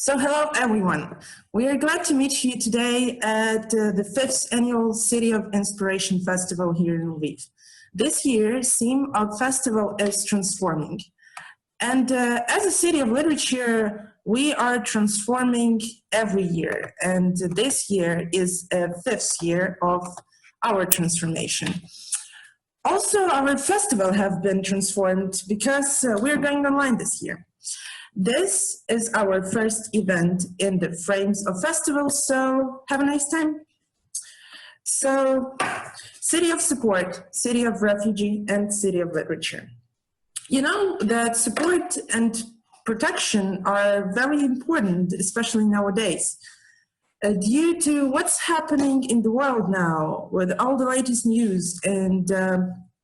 So hello everyone. We are glad to meet you today at the 5th annual City of Inspiration Festival here in Lviv. This year's theme of festival is transforming. And as a city of literature, we are transforming every year. And this year is a 5th year of our transformation. Also, our festival have been transformed because we're going online this year. This is our first event in the frames of festivals, so have a nice time. So, City of Support, City of Refugee, and City of Literature. You know that support and protection are very important, especially nowadays. Due to what's happening in the world now with all the latest news, and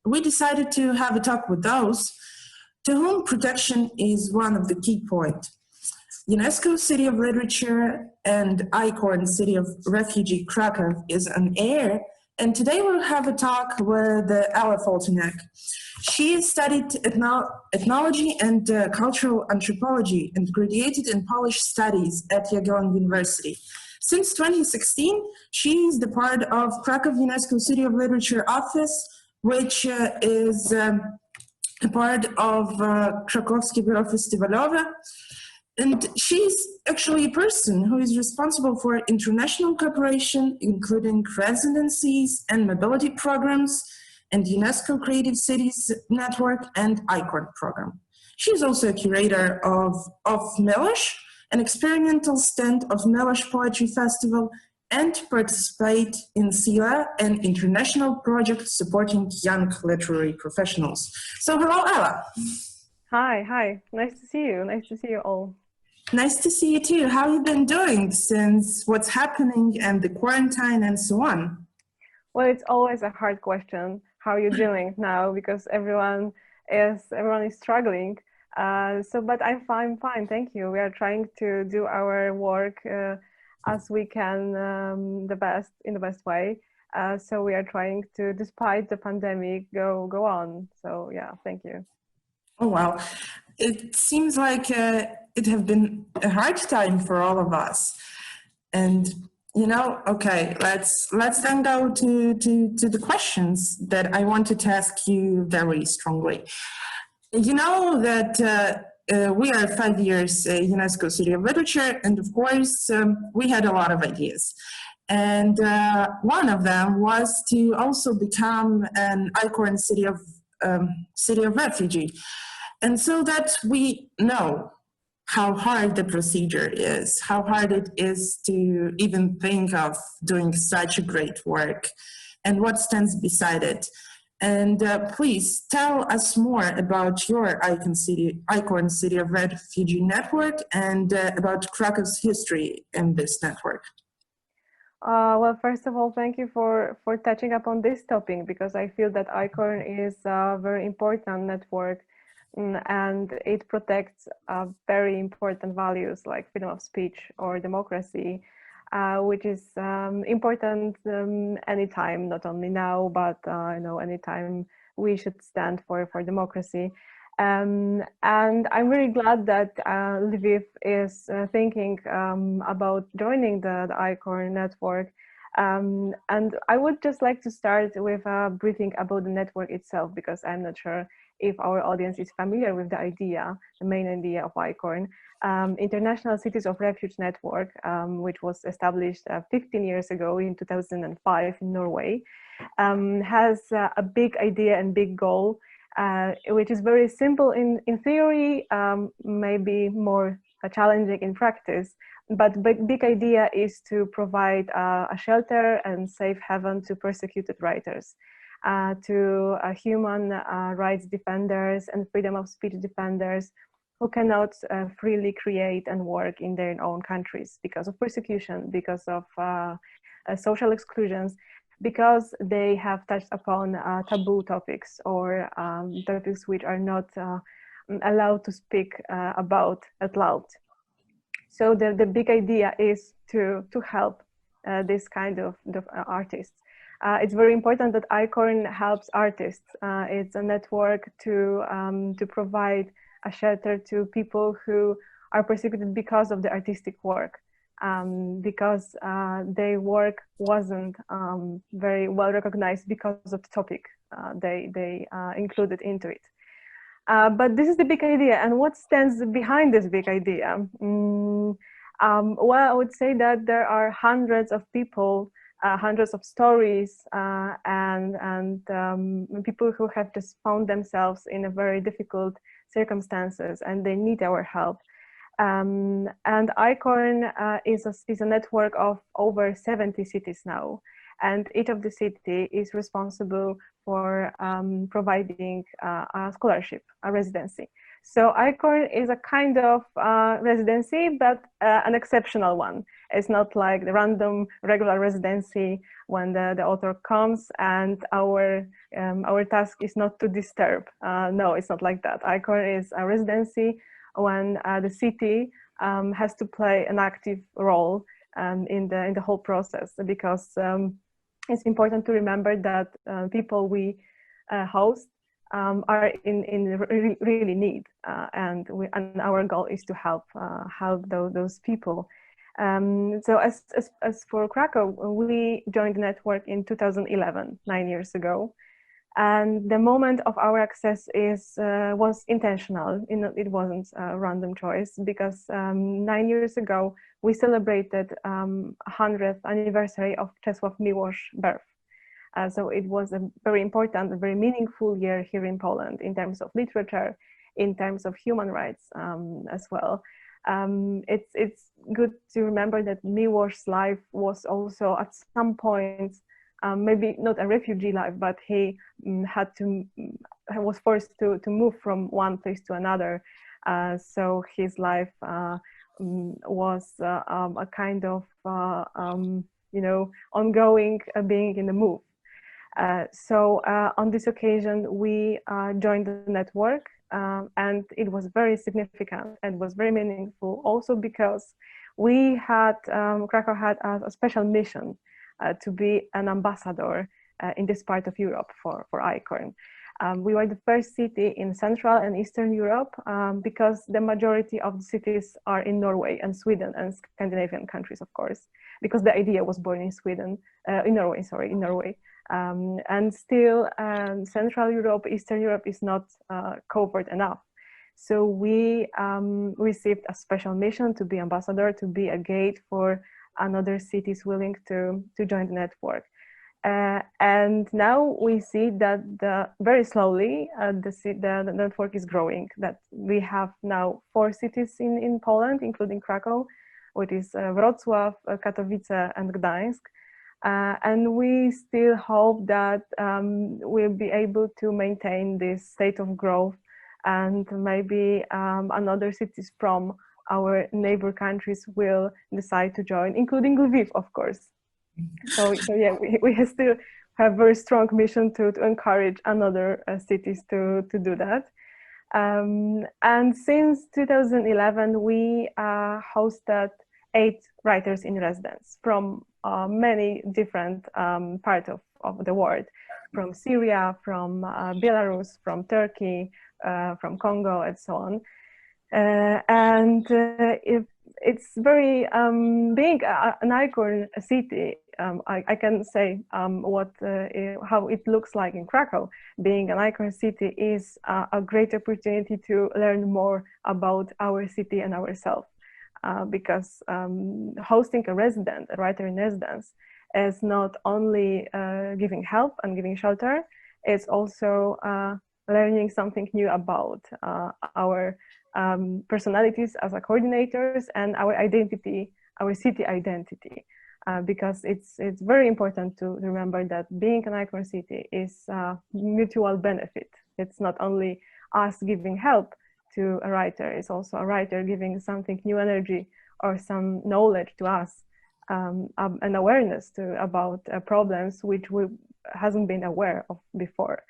we decided to have a talk with those to whom protection is one of the key points. UNESCO City of Literature and ICORN City of Refugee Krakov is on air, and today we'll have a talk with Ella Foltиняк. She studied ethnology and cultural anthropology and graduated in Polish studies at Jagiellon University. Since 2016, she is the part of Krakow UNESCO City of Literature office, which is a part of Krakowskie Biuro Festiwalowe. And she's actually a person who is responsible for international cooperation, including residencies and mobility programs, and UNESCO Creative Cities Network and ICORN program. She's also a curator of Miloš, an experimental stand of Miloš Poetry Festival, and participate in SILA, an international project supporting young literary professionals. So hello, Ella. Hi. Nice to see you. Nice to see you all. Nice to see you too. How have you been doing since what's happening and the quarantine and so on? Well, it's always a hard question. How are you doing now? Because everyone is struggling. But I'm fine. Thank you. We are trying to do our work as we can, in the best way. So we are trying to, despite the pandemic, go on. So yeah, thank you. Oh wow, it seems like it have been a hard time for all of us. And okay, let's then go to the questions that I wanted to ask you very strongly. You know that we are 5 years UNESCO City of Literature, and of course we had a lot of ideas. And one of them was to also become an ICORN City of Refugee. And so that we know how hard the procedure is, how hard it is to even think of doing such a great work, and what stands beside it. And please tell us more about your ICORN City of Refugee Network and about Krakow's history in this network. Well, first of all, thank you for touching upon this topic, because I feel that ICORN is a very important network, and it protects very important values like freedom of speech or democracy, which is important anytime, not only now, but anytime we should stand for democracy. And I'm really glad that Lviv is thinking about joining the ICORN network. And I would just like to start with a briefing about the network itself, because I'm not sure if our audience is familiar with the main idea of ICORN. International Cities of Refuge Network, which was established 15 years ago in 2005 in Norway, has a big idea and big goal, which is very simple in theory, maybe more challenging in practice. But big idea is to provide a shelter and safe haven to persecuted writers, to human rights defenders and freedom of speech defenders who cannot freely create and work in their own countries because of persecution, because of social exclusions, because they have touched upon taboo topics or topics which are not allowed to speak about out loud. So the big idea is to help this kind of artists. It's very important that ICORN helps artists. It's a network to provide a shelter to people who are persecuted because of the artistic work, because their work wasn't very well recognized because of the topic they included into it. But this is the big idea, and what stands behind this big idea? Well, I would say that there are hundreds of people, hundreds of stories, and people who have just found themselves in a very difficult circumstances, and they need our help. And ICORN is a network of over 70 cities now, and each of the city is responsible for providing a scholarship, a residency. So ICORN is a kind of residency, but an exceptional one. It's not like the random regular residency when the author comes and our task is not to disturb. No, it's not like that. ICORN is a residency when the city has to play an active role in the whole process, because it's important to remember that people we host are in really need, and our goal is to help those people. So as for Krakow, we joined the network in 2011, 9 years ago. And the moment of our access was intentional. It wasn't a random choice, because 9 years ago we celebrated 100th anniversary of Czesław Miłosz's birth. So it was a very important, a very meaningful year here in Poland in terms of literature, in terms of human rights as well. It's good to remember that Miłosz's life was also at some point maybe not a refugee life, but he was forced to move from one place to another. So his life was a kind of ongoing being in the move. So on this occasion, we joined the network, and it was very significant and was very meaningful, also because we had Krakow had a special mission to be an ambassador in this part of Europe for ICORN. We were the first city in Central and Eastern Europe, because the majority of the cities are in Norway and Sweden and Scandinavian countries, of course, because the idea was born in Norway. And still Central Europe, Eastern Europe is not covered enough. So we received a special mission to be ambassador, to be a gate for another cities willing to join the network. And now we see that very slowly the network is growing, that we have now 4 cities in Poland, including Krakow, which is Wrocław, Katowice and Gdańsk. And we still hope that we'll be able to maintain this state of growth, and maybe another cities from our neighbor countries will decide to join, including Lviv, of course. So yeah, we still have very strong mission to encourage another cities to do that. And since 2011, we hosted 8 writers in residence from many different parts of the world, from Syria, from Belarus, from Turkey, from Congo, and so on. And it's very being an ICORN city. I can say how it looks like in Krakow. Being an ICORN city is a great opportunity to learn more about our city and ourselves, because hosting a writer in residence, is not only giving help and giving shelter, it's also learning something new about our personalities as coordinators and our identity, our city identity, because it's very important to remember that being an ICORN city is mutual benefit. It's not only us giving help to a writer, it's also a writer giving something new energy or some knowledge to us, an awareness about problems which we hasn't been aware of before.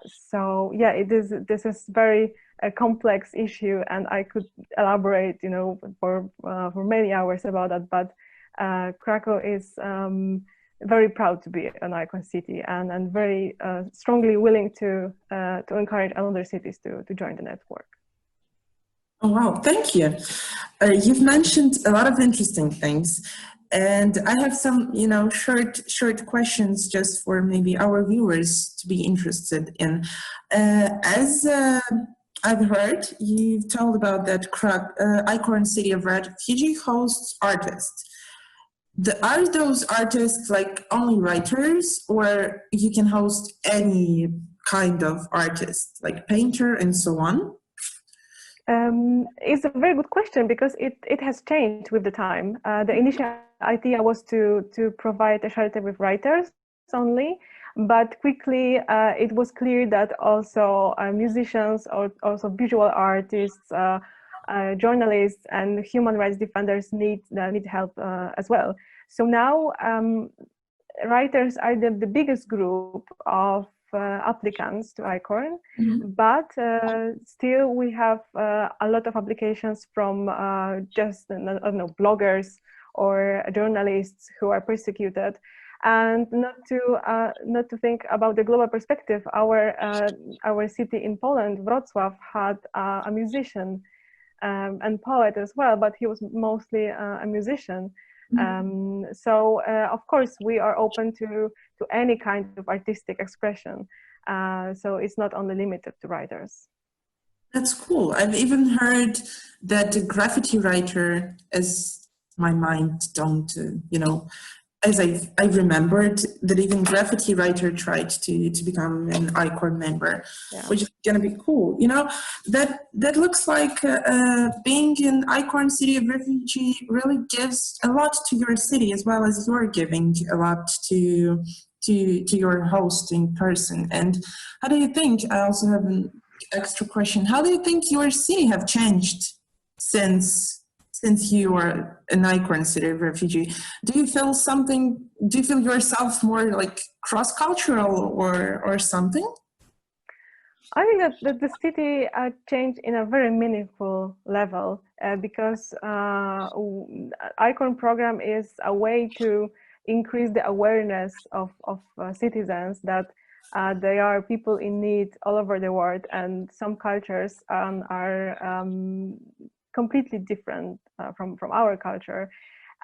So yeah, this is very complex issue, and I could elaborate, for many hours about that. But Krakow is very proud to be an ICORN city, and very strongly willing to encourage other cities to join the network. Oh, wow, thank you. You've mentioned a lot of interesting things, and I have some, short questions just for maybe our viewers to be interested in. As I've heard, you've told about that ICORN City of Refugee hosts artists. Are those artists like only writers, or you can host any kind of artist, like painter and so on? It's a very good question because it has changed with the time. The initial idea was to provide a shelter with writers only, but quickly it was clear that also musicians or also visual artists, journalists and human rights defenders need help as well. So now writers are the biggest group of applicants to ICORN, but still we have a lot of applications from just bloggers or journalists who are persecuted. And not to think about the global perspective, our city in Poland, Wrocław, had a musician and poet as well, but he was mostly a musician. So of course we are open to any kind of artistic expression. So it's not only limited to writers. That's cool. I've even heard that a graffiti writer, as my mind don't, as I remembered, that even graffiti writer tried to become an ICORN member, which is gonna be cool. That looks like being an ICORN City of Refugee really gives a lot to your city, as well as you're giving a lot to your hosting person. And how do you think, I also have an extra question, how do you think your city have changed since you are an ICORN City of Refugee? Do you feel yourself more like cross-cultural or something? I think that the city changed in a very meaningful level because ICORN program is a way to increase the awareness of citizens that they are people in need all over the world, and some cultures are completely different from our culture.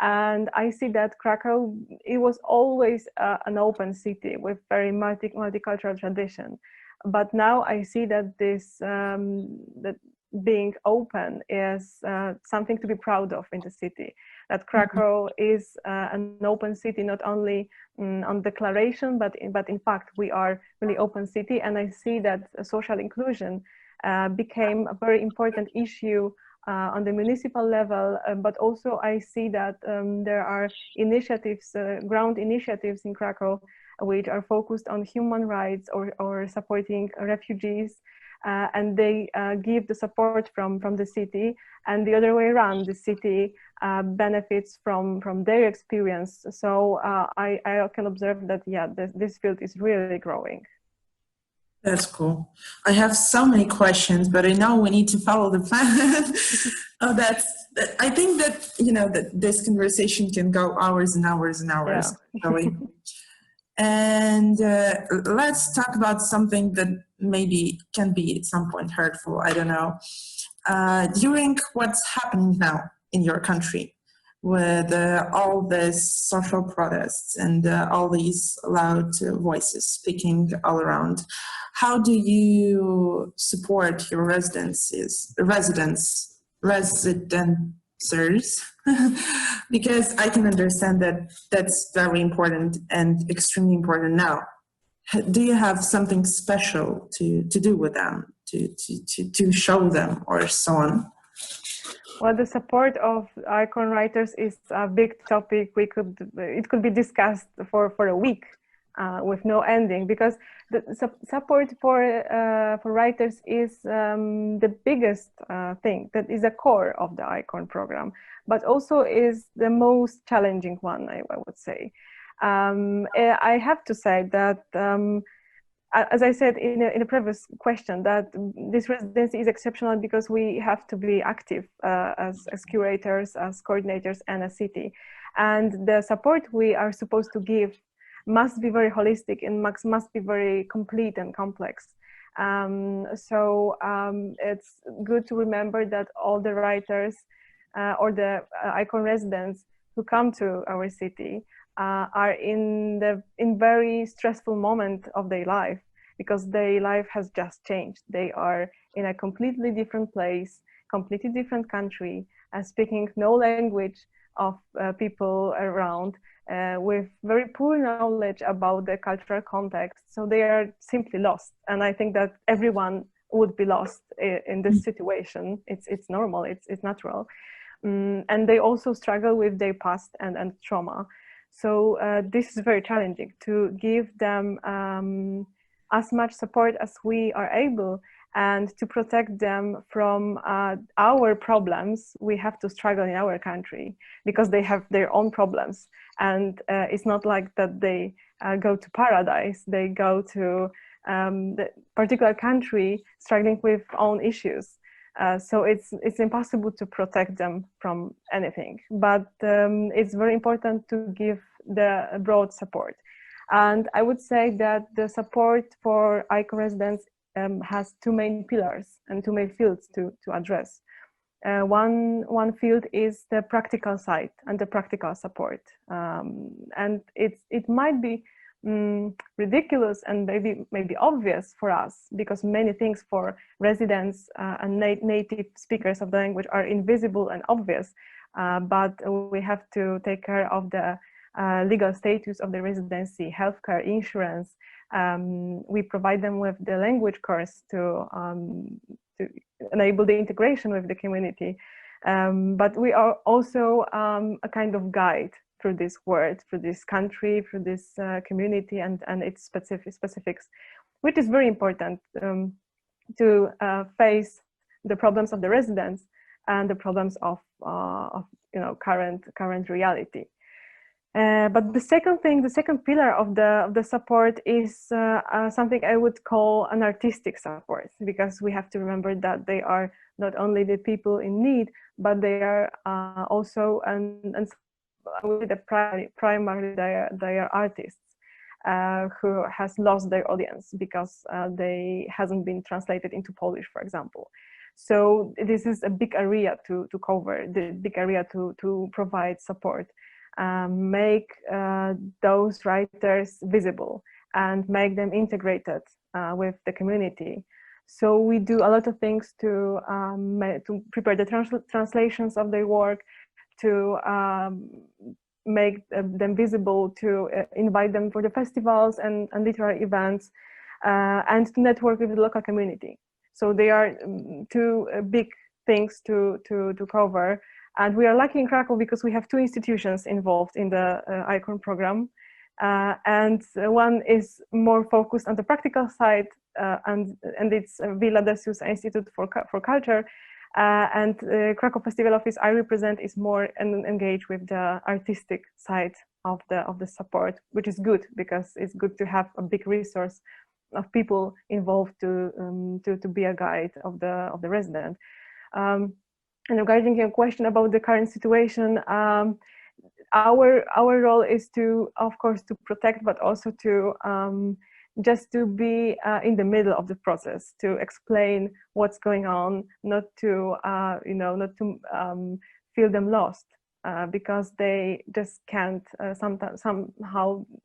And I see that Krakow, it was always an open city with very multicultural tradition. But now I see that this that being open is something to be proud of in the city. That Krakow is an open city, not only on declaration, but in fact we are really open city. And I see that social inclusion became a very important issue on the municipal level, but also I see that there are initiatives, ground initiatives in Krakow, which are focused on human rights or supporting refugees, and they give the support from the city, and the other way around, the city benefits from their experience. So I can observe that, this field is really growing. That's cool. I have so many questions, but I know we need to follow the plan. I think that, that this conversation can go hours and hours and hours. Yeah. And let's talk about something that maybe can be at some point hurtful. I don't know. During what's happening now in your country, with all these social protests and all these loud voices speaking all around, how do you support your residents? Because I can understand that that's very important and extremely important now. Do you have something special to do with them, to show them or so on? Well, the support of ICORN writers is a big topic. It could be discussed for a week with no ending, because the support for writers is the biggest thing, that is a core of the ICORN program, but also is the most challenging one, I would say. I have to say that, as I said in a previous question, that this residency is exceptional because we have to be active as curators, as coordinators, and a city. And the support we are supposed to give must be very holistic and must be very complete and complex. It's good to remember that all the writers or the ICORN residents who come to our city are in very stressful moment of their life, because their life has just changed. They are in a completely different place, completely different country, speaking no language of people around, with very poor knowledge about the cultural context. So they are simply lost. And I think that everyone would be lost in this situation. It's normal, it's natural. And they also struggle with their past and trauma. So this is very challenging to give them as much support as we are able, and to protect them from our problems. We have to struggle in our country because they have their own problems. And it's not like that they go to paradise. They go to the particular country struggling with own issues. So it's impossible to protect them from anything. But it's very important to give the broad support. And I would say that the support for ICORN residents has two main pillars and two main fields to address. One field is the practical side and the practical support. And it might be ridiculous and maybe obvious for us, because many things for residents and native speakers of the language are invisible and obvious, but we have to take care of the legal status of the residency, healthcare, insurance. We provide them with the language course to enable the integration with the community. But we are also a kind of guide through this world, through this country, through this community and its specifics, which is very important to face the problems of the residents and the problems of current reality. But the second thing, the second pillar of the support is something I would call an artistic support, because we have to remember that they are not only the people in need, but they are also primarily they are artists who has lost their audience because they hasn't been translated into Polish, for example. So this is a big area to cover, the big area to provide support. Make those writers visible and make them integrated with the community. So we do a lot of things to prepare the translations of their work, to make them visible, to invite them for the festivals and literary events, and to network with the local community. So they are two big things to cover. And we are lucky in Krakow because we have two institutions involved in the ICORN program. And one is more focused on the practical side, and it's V Institute for Culture. And Krakow Festival Office I represent is more engaged with the artistic side of the support, which is good because it's good to have a big resource of people involved to be a guide of the resident. And regarding your question about the current situation, our role is to, of course, to protect, but also to just to be in the middle of the process, to explain what's going on, not to feel them lost, because they just can't.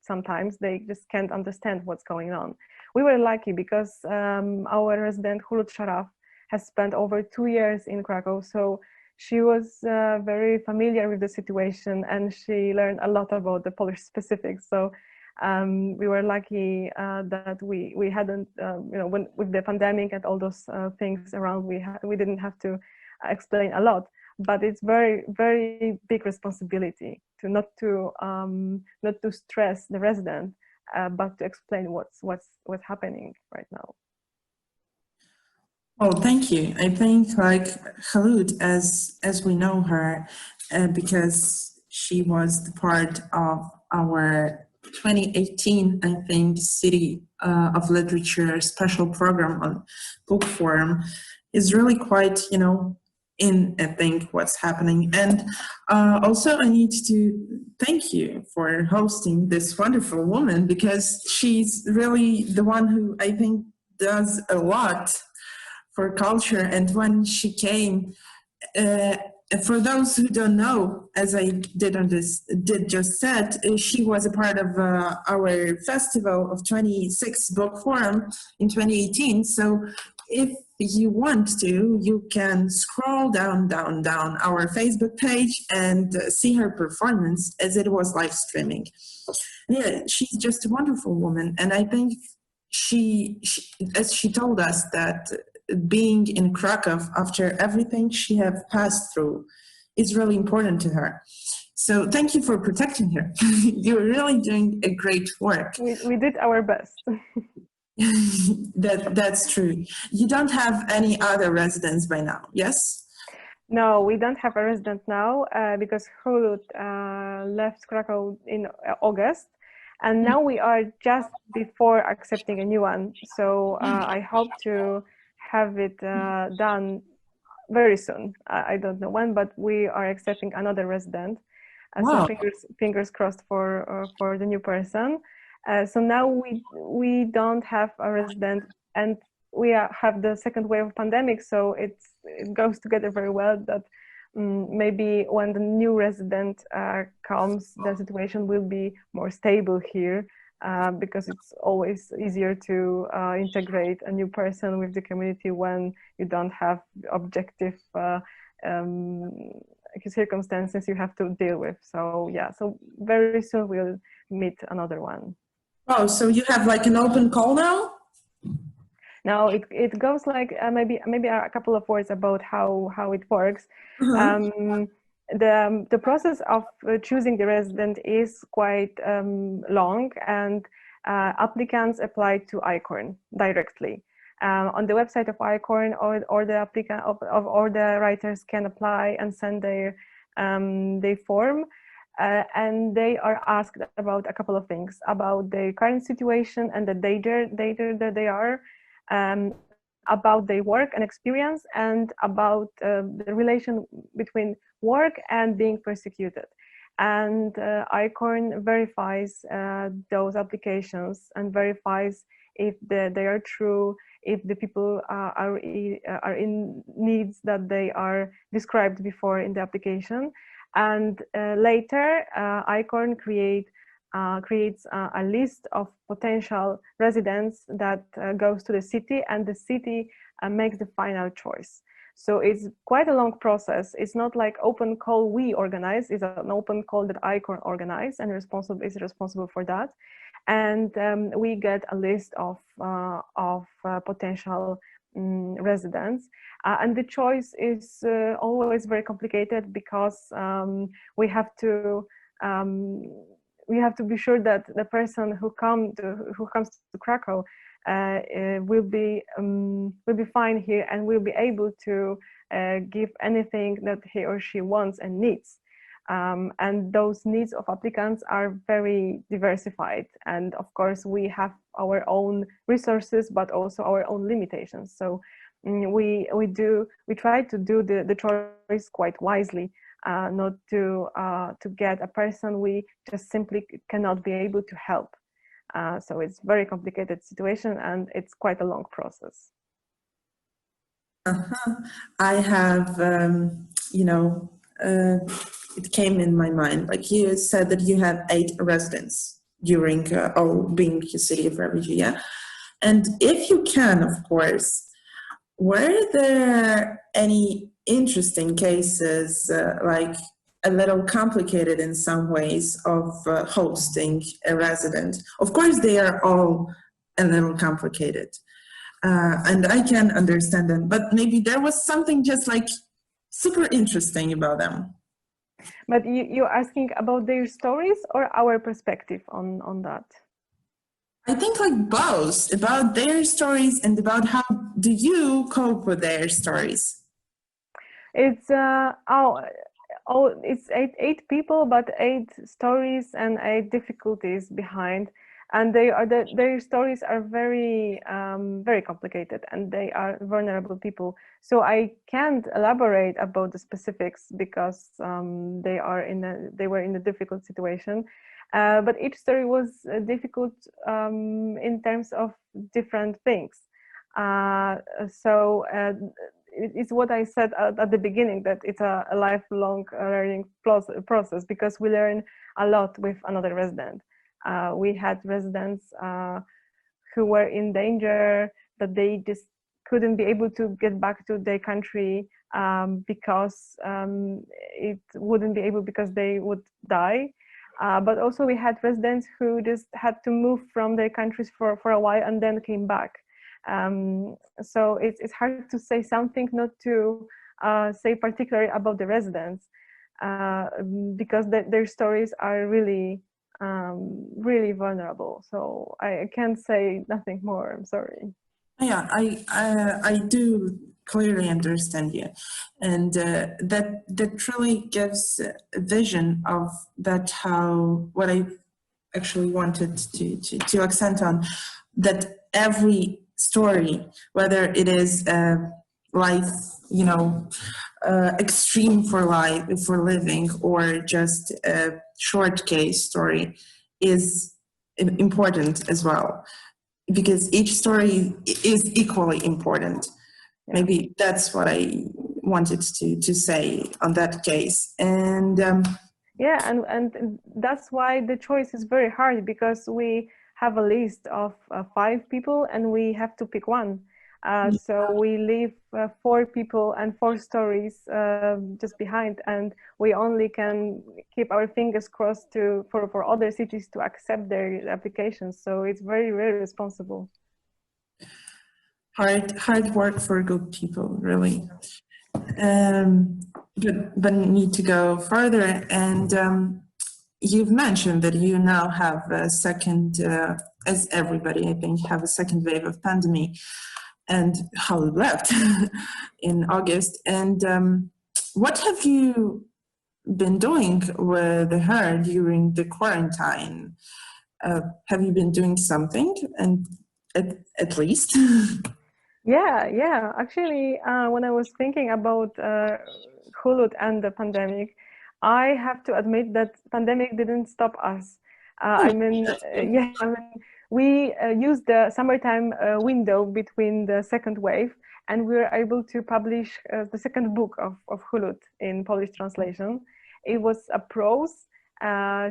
Sometimes they just can't understand what's going on. We were lucky because our resident Hulut Sharaf has spent over 2 years in Krakow, so she was very familiar with the situation and she learned a lot about the Polish specifics. So we were lucky that we hadn't, when with the pandemic and all those things around, we didn't have to explain a lot. But it's very, very big responsibility to not to stress the resident, but to explain what's happening right now. Oh, thank you. I think like Khalud, as we know her, because she was the part of our 2018, I think, City of Literature special program on book forum, is really quite, in, I think, what's happening. And also I need to thank you for hosting this wonderful woman, because she's really the one who, I think, does a lot for culture. And when she came, for those who don't know, as I did just said, she was a part of our festival of 26 book forum in 2018. So if you want to, you can scroll down our Facebook page and see her performance as it was live streaming. Yeah, she's just a wonderful woman. And I think she as she told us, that being in Krakow after everything she have passed through is really important to her. So thank you for protecting her. You're really doing a great work. We did our best. That's true. You don't have any other residents by now, yes? No, we don't have a resident now because Hulut left Krakow in August, and now we are just before accepting a new one. So I hope to have it done very soon. I don't know when, but we are accepting another resident. Wow. So fingers crossed for the new person. So now we don't have a resident, and we have the second wave of pandemic. So it goes together very well that maybe when the new resident comes, the situation will be more stable here. Because it's always easier to integrate a new person with the community when you don't have objective circumstances you have to deal with. So yeah, so very soon we'll meet another one. Oh, so you have like an open call now? No, it goes like maybe a couple of words about how it works. Uh-huh. The process of choosing the resident is quite long, and applicants apply to ICORN directly. On the website of ICORN, or the applicant or the writers can apply and send their form, and they are asked about a couple of things: about their current situation and the danger that they are, about their work and experience, and about the relation between work and being persecuted. And ICORN verifies those applications and verifies if they are true, if the people are in needs that they are described before in the application. And later, ICORN creates a list of potential residents that goes to the city, and the city makes the final choice. So it's quite a long process. It's not like open call we organize. It's an open call that ICORN organize and is responsible for that. And we get a list of potential residents. And the choice is always very complicated because we have to be sure that the person who comes to Krakow will be fine here and will be able to give anything that he or she wants and needs. And those needs of applicants are very diversified. And of course, we have our own resources, but also our own limitations. So we try to do the choice quite wisely, not to get a person we just simply cannot be able to help. So it's a very complicated situation, and it's quite a long process. I have, it came in my mind, like you said that you have 8 residents during being a city of refugee, yeah? And if you can, of course, were there any interesting cases, like a little complicated in some ways, of hosting a resident? Of course, they are all a little complicated, and I can understand them, but maybe there was something just like super interesting about them. But you're asking about their stories or our perspective on that? I think like both, about their stories and about how do you cope with their stories? It's it's eight people, but 8 stories and 8 difficulties behind, and their stories are very very complicated, and they are vulnerable people. So I can't elaborate about the specifics because they were in a difficult situation. But each story was difficult in terms of different things. It's what I said at the beginning, that it's a lifelong learning process, because we learn a lot with another resident. We had residents who were in danger, that they just couldn't be able to get back to their country because it wouldn't be able, because they would die. But also we had residents who just had to move from their countries for a while and then came back. So it's hard to say something, not to say particularly about the residents, because their stories are really, really vulnerable. So I can't say nothing more, I'm sorry. Yeah, I do clearly understand you, and that really gives a vision of that, how what I actually wanted to accent on, that every story, whether it is life, extreme for living, or just a short case story, is important as well, because each story is equally important. Yeah. Maybe that's what I wanted to say on that case. And yeah, and that's why the choice is very hard, because we have a list of 5 people and we have to pick one. So we leave 4 people and 4 stories just behind, and we only can keep our fingers crossed for other cities to accept their applications. So it's very, very responsible. Hard work for good people, really. But need to go further. And you've mentioned that you now have a second, as everybody, I think, have a second wave of pandemic, and how it left in August. And what have you been doing with her during the quarantine? Have you been doing something, and at least? Yeah. Actually, when I was thinking about Hulud and the pandemic, I have to admit that pandemic didn't stop us. We used the summertime window between the second wave, and we were able to publish the second book of Hulud in Polish translation. It was a prose.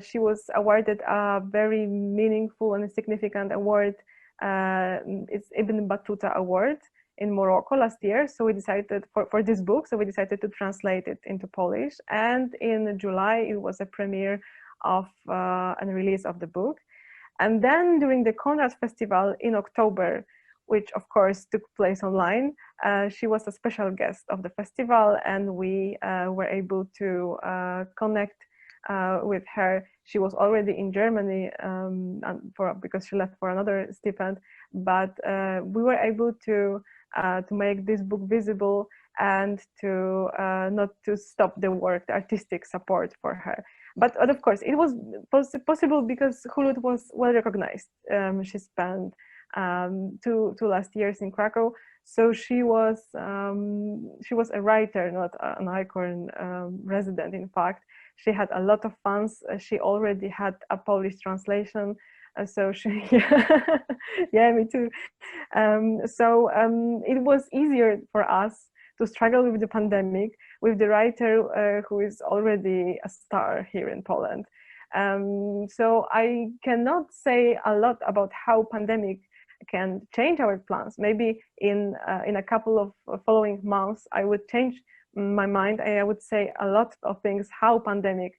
She was awarded a very meaningful and significant award. It's Ibn Battuta Award in Morocco last year. So we decided for this book, so we decided to translate it into Polish. And in July, it was a premiere of and release of the book. And then during the Konrad Festival in October, which of course took place online, she was a special guest of the festival, and we were able to connect with her. She was already in Germany because she left for another stipend, but we were able to make this book visible and to not to stop the work, the artistic support for her. But of course, it was possible because Hulud was well recognized. She spent 2 last years in Krakow, so she was a writer, not an ICORN resident. In fact, she had a lot of fans. She already had a Polish translation, so she yeah, me too. It was easier for us to struggle with the pandemic with the writer who is already a star here in Poland. So I cannot say a lot about how pandemic can change our plans. Maybe in a couple of following months, I would change my mind. I would say a lot of things how pandemic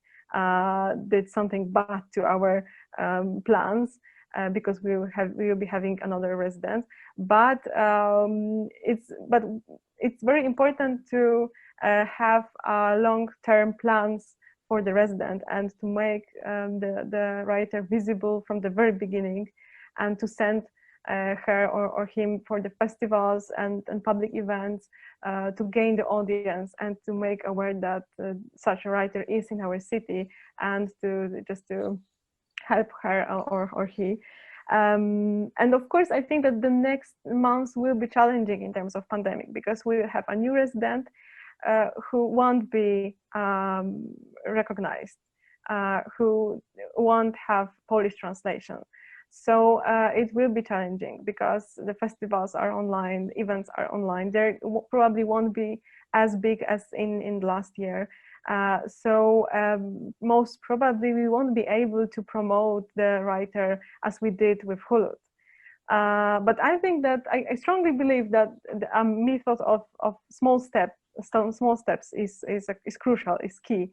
did something bad to our plans, because we will be having another resident. But it's very important to have long-term plans for the resident, and to make the writer visible from the very beginning, and to send her or him for the festivals and public events to gain the audience, and to make aware that such a writer is in our city, and to help her or he. And of course, I think that the next months will be challenging in terms of pandemic, because we will have a new resident who won't be recognized, who won't have Polish translation. So it will be challenging because the festivals are online, events are online. They probably won't be as big as in last year. So most probably we won't be able to promote the writer as we did with Hulud. But I think that I strongly believe that the method of small steps is crucial, is key,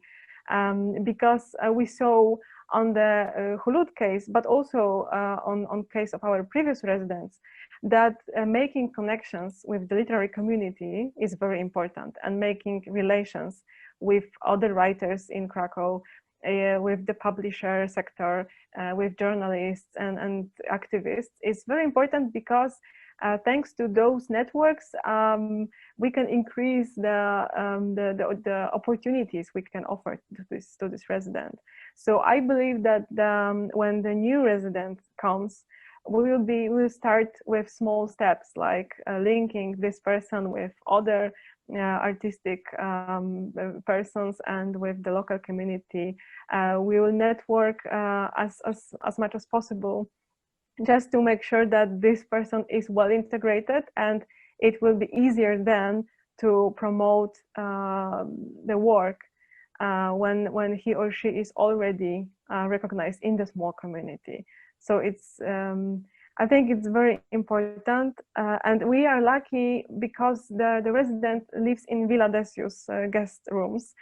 because we saw on the Hulud case, but also on case of our previous residents, that making connections with the literary community is very important, and making relations with other writers in Krakow, with the publisher sector, with journalists and activists is very important, because thanks to those networks, we can increase the opportunities we can offer to this resident. So I believe that when the new resident comes, we'll start with small steps, like linking this person with other artistic persons and with the local community. We will network as much as possible, just to make sure that this person is well integrated, and it will be easier then to promote the work when he or she is already recognized in the small community. So it's I think it's very important, and we are lucky because the resident lives in Villa Decius guest rooms,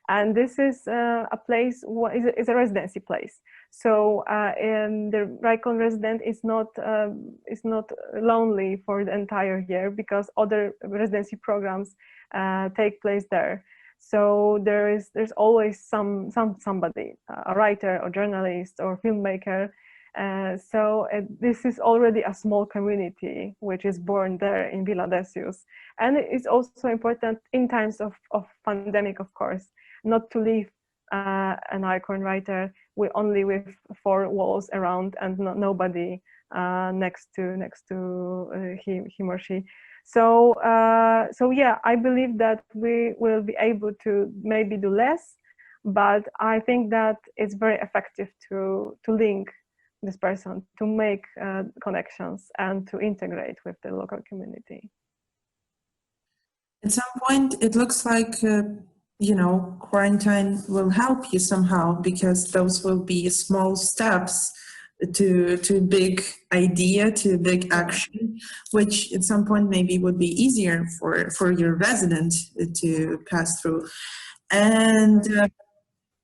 and this is a place, is a residency place. So the ICORN resident is not lonely for the entire year, because other residency programs take place there. So there's always somebody, a writer or journalist or filmmaker. So this is already a small community which is born there in Villa Decius. And it's also important in times of pandemic, of course, not to leave an ICORN writer only with 4 walls around and nobody next to him or she. So yeah, I believe that we will be able to maybe do less, but I think that it's very effective to link this person, to make connections and to integrate with the local community. At some point, it looks like, quarantine will help you somehow, because those will be small steps to a big idea, to a big action, which at some point maybe would be easier for your resident to pass through. And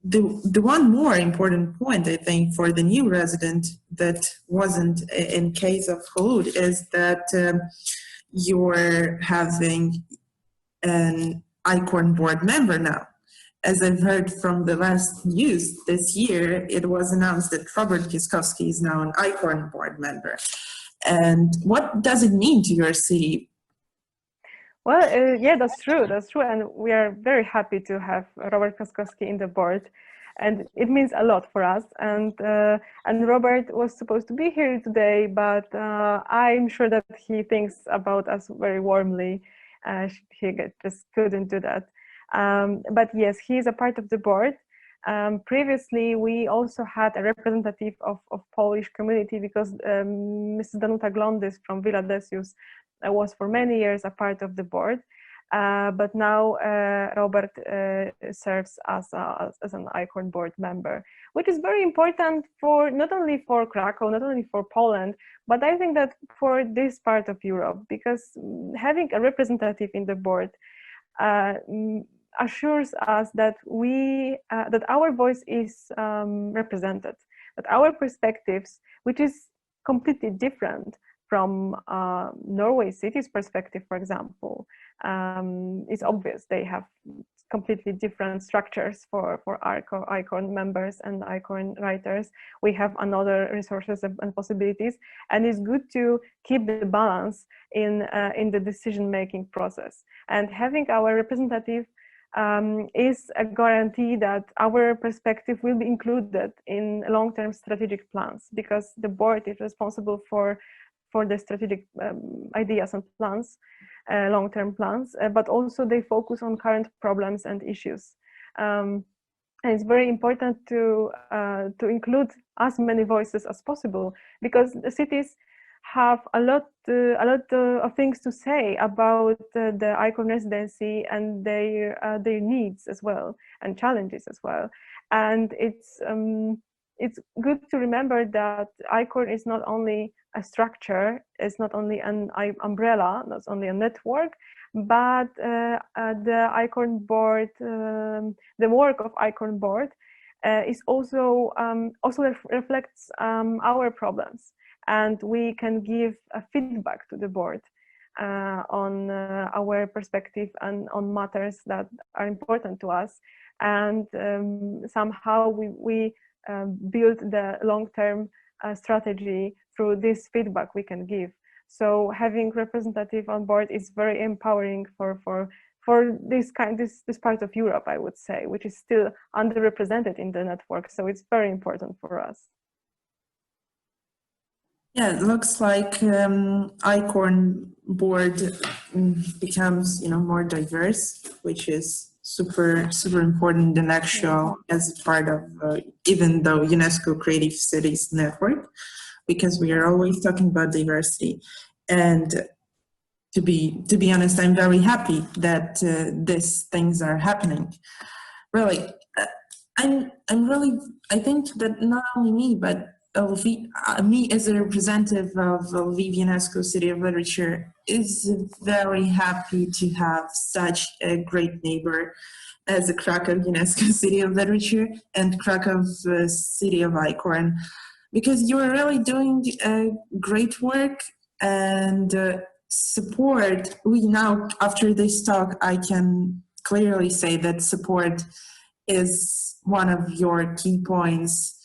the one more important point, I think, for the new resident that wasn't in case of Hulud is that you're having an ICORN board member now. As I've heard from the last news this year, it was announced that Robert Kieskowski is now an ICORN board member. And what does it mean to your city? Well, yeah, that's true. That's true. And we are very happy to have Robert Kieskowski in the board. And it means a lot for us. And Robert was supposed to be here today, but I'm sure that he thinks about us very warmly. He just couldn't do that. But yes, he is a part of the board. Previously, we also had a representative of Polish community, because Mrs. Danuta Glondys from Villa Decius was for many years a part of the board. But now Robert serves as an ICORN board member, which is very important for not only for Krakow, not only for Poland, but I think that for this part of Europe, because having a representative in the board assures us that that our voice is represented, that our perspectives, which is completely different from Norway city's perspective, for example, it's obvious they have completely different structures for ICORN members and ICORN writers. We have another resources and possibilities, and it's good to keep the balance in the decision-making process. And having our representative is a guarantee that our perspective will be included in long-term strategic plans, because the board is responsible for the strategic ideas and plans, long-term plans, but also they focus on current problems and issues. And it's very important to include as many voices as possible, because the cities have a lot of things to say about the ICORN residency and their needs as well, and challenges as well. And it's good to remember that ICORN is not only a structure, it's not only an umbrella, not only a network, but the ICORN board, the work of ICORN board is also reflects our problems, and we can give a feedback to the board on our perspective and on matters that are important to us, and somehow we build the long-term strategy through this feedback we can give. So having representative on board is very empowering for this part of Europe, I would say, which is still underrepresented in the network. So it's very important for us. Yeah, it looks like ICORN board becomes, more diverse, which is super important in the next show as part of even though UNESCO Creative Cities Network, because we are always talking about diversity. And to be honest, I'm very happy that these things are happening. Really, I think that not only me, but me as a representative of Lviv UNESCO City of Literature is very happy to have such a great neighbor as the Krakow UNESCO City of Literature and Krakow City of ICORN, because you are really doing great work and support. We now, after this talk, I can clearly say that support is one of your key points,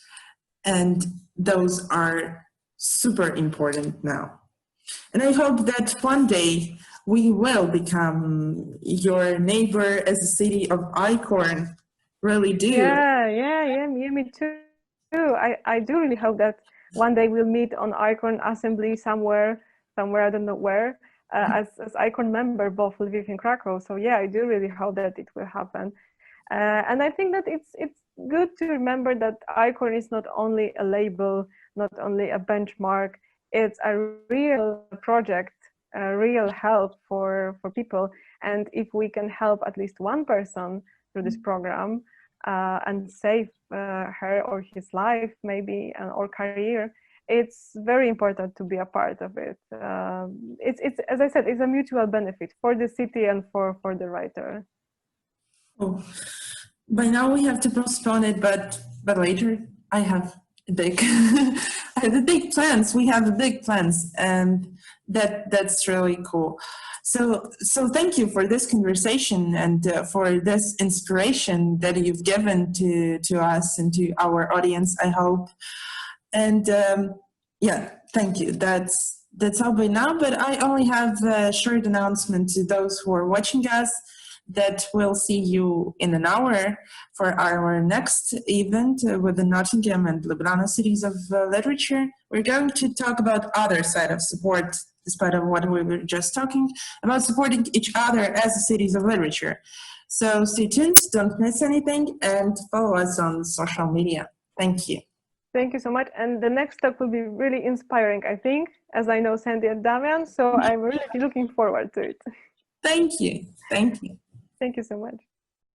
and those are super important now. And I hope that one day we will become your neighbor as a city of ICORN. Really do. Yeah, me too. I do really hope that one day we'll meet on ICORN assembly somewhere, I don't know where, as ICORN member, both Lviv and Krakow. So yeah, I do really hope that it will happen. And I think that it's good to remember that ICORN is not only a label, not only a benchmark, it's a real project, a real help for people. And if we can help at least one person through this program and save her or his life maybe, or career, it's very important to be a part of it. It's as I said, it's a mutual benefit for the city and for the writer. Oh, by now we have to postpone it, but later I have big plans. We have big plans, and that's really cool. So thank you for this conversation and for this inspiration that you've given to us and to our audience, I hope. And yeah, thank you. That's all by now, but I only have a short announcement to those who are watching us that we'll see you in an hour for our next event with the Nottingham and Ljubljana cities of literature. We're going to talk about other side of support, despite of what we were just talking about, supporting each other as cities of literature. So stay tuned, don't miss anything, and follow us on social media. Thank you. Thank you so much. And the next talk will be really inspiring, I think, as I know Sandy and Damian. So I'm really looking forward to it. Thank you. Thank you. Thank you so much.